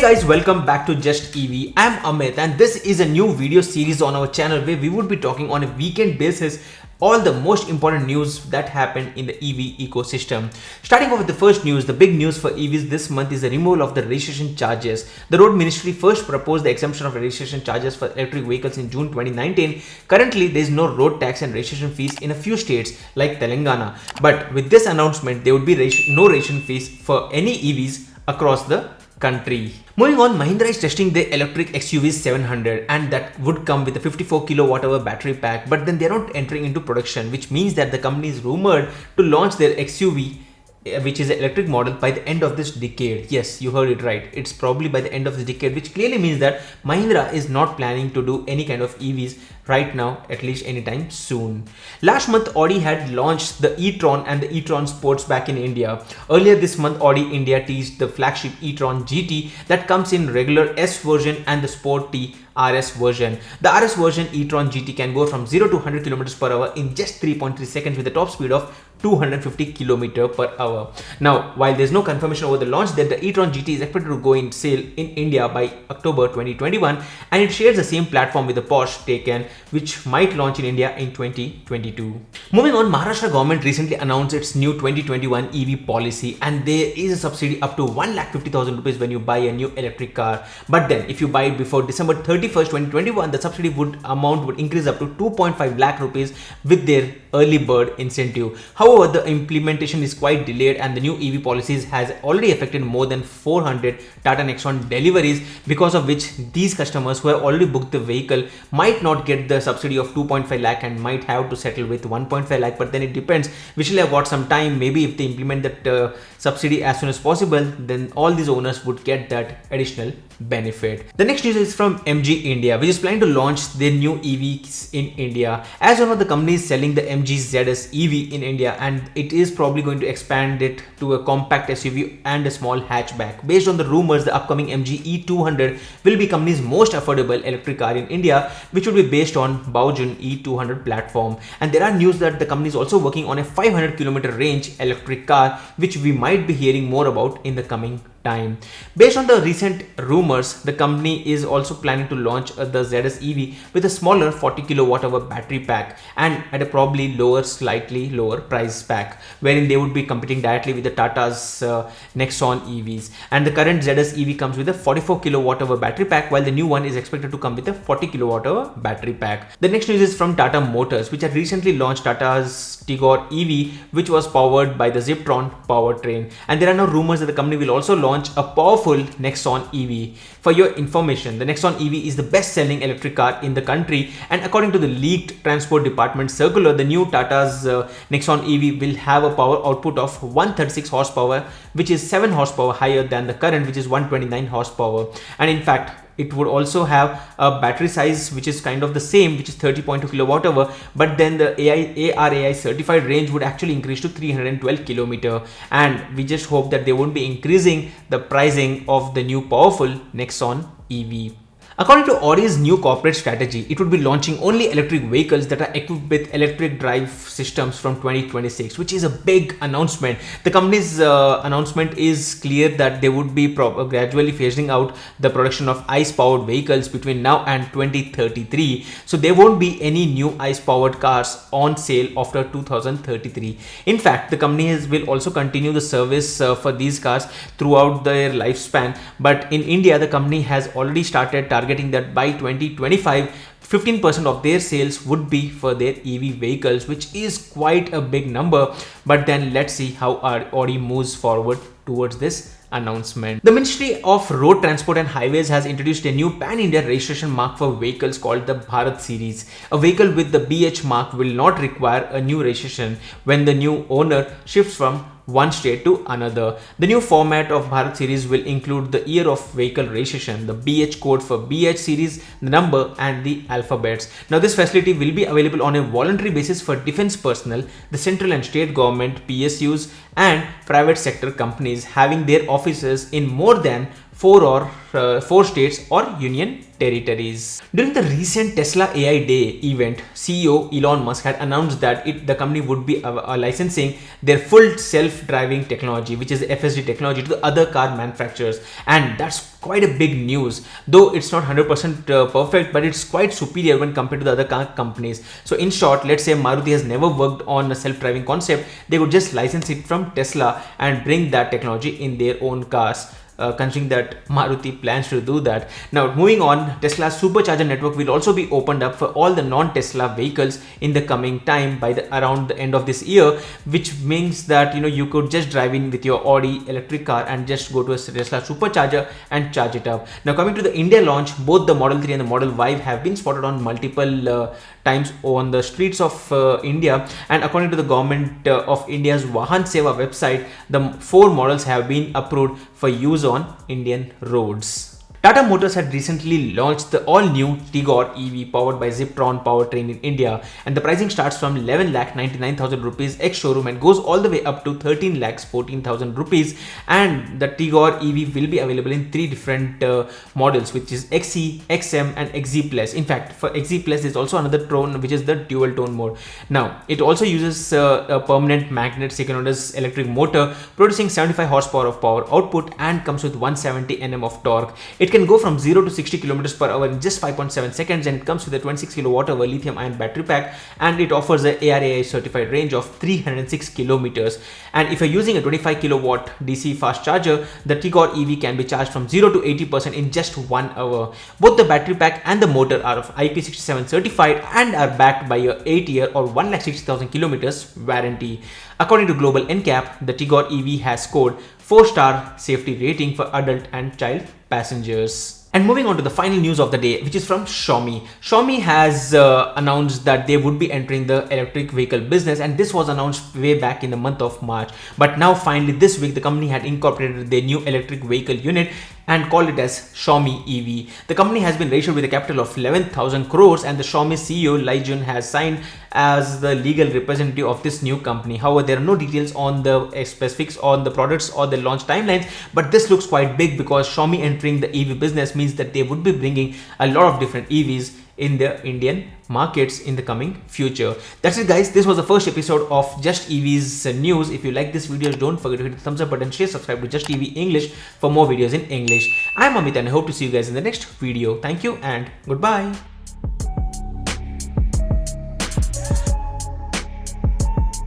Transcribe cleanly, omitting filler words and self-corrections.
Guys, welcome back to Just EV. I'm Amit and this is a new video series on our channel where we would be talking on a weekend basis all the most important news that happened in the EV ecosystem. Starting off with the first news, the big news for EVs this month is the removal of the registration charges. The Road Ministry first proposed the exemption of registration charges for electric vehicles in June 2019. Currently, there is no road tax and registration fees in a few states like Telangana. But with this announcement, there would be no registration fees for any EVs across the country. Moving on, Mahindra is testing the Electric XUV700 and that would come with a 54 kilowatt-hour battery pack, but then they're not entering into production, which means that the company is rumored to launch their XUV, which is an electric model, by the end of this decade. Yes, you heard it right. It's probably by the end of this decade, which clearly means that Mahindra is not planning to do any kind of EVs right now, at least anytime soon. Last month, Audi had launched the e-tron and the e-tron Sportback in India. Earlier this month, Audi India teased the flagship e-tron GT that comes in regular S version and the sporty RS version. The RS version e-tron GT can go from 0 to 100 km per hour in just 3.3 seconds with a top speed of 250 km per hour. Now, while there's no confirmation over the launch that the e-tron GT is expected to go in sale in India by October 2021, and it shares the same platform with the Porsche Taycan, which might launch in India in 2022. Moving on, Maharastra government recently announced its new 2021 EV policy, and there is a subsidy up to 1,50,000 rupees when you buy a new electric car. But then, if you buy it before December 31st, 2021, the subsidy would increase up to 2.5 lakh rupees with their early bird incentive. However, the implementation is quite delayed, and the new EV policies has already affected more than 400 Tata Nexon deliveries, because of which these customers who have already booked the vehicle might not get the subsidy of 2.5 lakh and might have to settle with 1.5 lakh. But then it depends. We still have got some time. Maybe if they implement that subsidy as soon as possible, then all these owners would get that additional benefit. The next news is from MG India, which is planning to launch their new EVs in India. As one of the companies selling the MG ZS EV in India, and it is probably going to expand it to a compact SUV and a small hatchback. Based on the rumors, the upcoming MG E200 will be company's most affordable electric car in India, which will be based on Baojun E200 platform. And there are news that the company is also working on a 500 kilometer range electric car, which we might be hearing more about in the coming time. Based on the recent rumors, the company is also planning to launch the ZS EV with a smaller 40 kilowatt-hour battery pack and at a probably slightly lower price pack, wherein they would be competing directly with the Tata's Nexon EVs. And the current ZS EV comes with a 44 kilowatt-hour battery pack, while the new one is expected to come with a 40 kilowatt-hour battery pack. The next news is from Tata Motors, which had recently launched Tata's Tigor EV, which was powered by the Ziptron powertrain. And there are now rumors that the company will also launch a powerful Nexon EV. For your information, the Nexon EV is the best-selling electric car in the country, and according to the leaked Transport Department circular, the new Tata's Nexon EV will have a power output of 136 horsepower, which is 7 horsepower higher than the current, which is 129 horsepower. And in fact, it would also have a battery size which is kind of the same, which is 30.2 kilowatt hour, but then the ARAI certified range would actually increase to 312 kilometer. And we just hope that they won't be increasing the pricing of the new powerful Nexon EV. According to Audi's new corporate strategy, it would be launching only electric vehicles that are equipped with electric drive systems from 2026, which is a big announcement. The company's announcement is clear that they would be gradually phasing out the production of ICE-powered vehicles between now and 2033. So there won't be any new ICE-powered cars on sale after 2033. In fact, the company will also continue the service for these cars throughout their lifespan. But in India, the company has already started targeting that by 2025, 15% of their sales would be for their EV vehicles, which is quite a big number. But then let's see how Audi moves forward towards this announcement. The Ministry of Road Transport and Highways has introduced a new pan-India registration mark for vehicles called the Bharat Series. A vehicle with the BH mark will not require a new registration when the new owner shifts from one state to another. The new format of Bharat Series will include the year of vehicle registration, the BH code for BH series, the number and the alphabets. Now this facility will be available on a voluntary basis for defense personnel, the central and state government, PSUs and private sector companies having their offices in more than 4 states or union territories. During the recent Tesla AI Day event, CEO Elon Musk had announced that the company would be licensing their full self-driving technology, which is FSD technology, to the other car manufacturers, and that's quite a big news. Though it's not 100% perfect, but it's quite superior when compared to the other car companies. So in short, let's say Maruti has never worked on a self-driving concept, they would just license it from Tesla and bring that technology in their own cars. Considering that Maruti plans to do that. Now moving on, Tesla's supercharger network will also be opened up for all the non-Tesla vehicles in the coming time by around the end of this year, which means that you could just drive in with your Audi electric car and just go to a Tesla supercharger and charge it up. Now coming to the India launch, both the Model 3 and the Model Y have been spotted on multiple times on the streets of India, and according to the government of India's Vahan Seva website, the 4 models have been approved for use on Indian roads. Tata Motors had recently launched the all-new Tigor EV powered by Ziptron powertrain in India, and the pricing starts from 11,99,000 rupees ex-showroom and goes all the way up to 13,14,000 rupees. And the Tigor EV will be available in 3 different models, which is XE, XM and XE Plus. In fact, for XE Plus there's also another tone, which is the dual tone mode. Now it also uses a permanent magnet synchronous electric motor producing 75 horsepower of power output and comes with 170 Nm of torque. It can go from 0 to 60 km per hour in just 5.7 seconds, and it comes with a 26 kWh lithium ion battery pack, and it offers a ARAI certified range of 306 kilometers. And if you're using a 25 kilowatt DC fast charger, the Tigor EV can be charged from 0 to 80% in just 1 hour. Both the battery pack and the motor are of IP67 certified and are backed by a 8-year or 160,000 kilometers warranty. According to Global NCAP, the Tigor EV has scored 4-star safety rating for adult and child passengers. And moving on to the final news of the day, which is from Xiaomi. Xiaomi has announced that they would be entering the electric vehicle business, and this was announced way back in the month of March. But now finally this week, the company had incorporated their new electric vehicle unit and called it as Xiaomi EV. The company has been registered with a capital of 11,000 crores, and the Xiaomi CEO Lai Jun has signed as the legal representative of this new company. However, there are no details on the specifics on the products or the launch timelines, but this looks quite big because Xiaomi entering the EV business means that they would be bringing a lot of different EVs in the Indian markets in the coming future. That's it guys, this was the first episode of Just EV's news. If you like this video, don't forget to hit the thumbs up button, share, subscribe to Just EV English for more videos in English. I'm Amit and I hope to see you guys in the next video. Thank you and goodbye.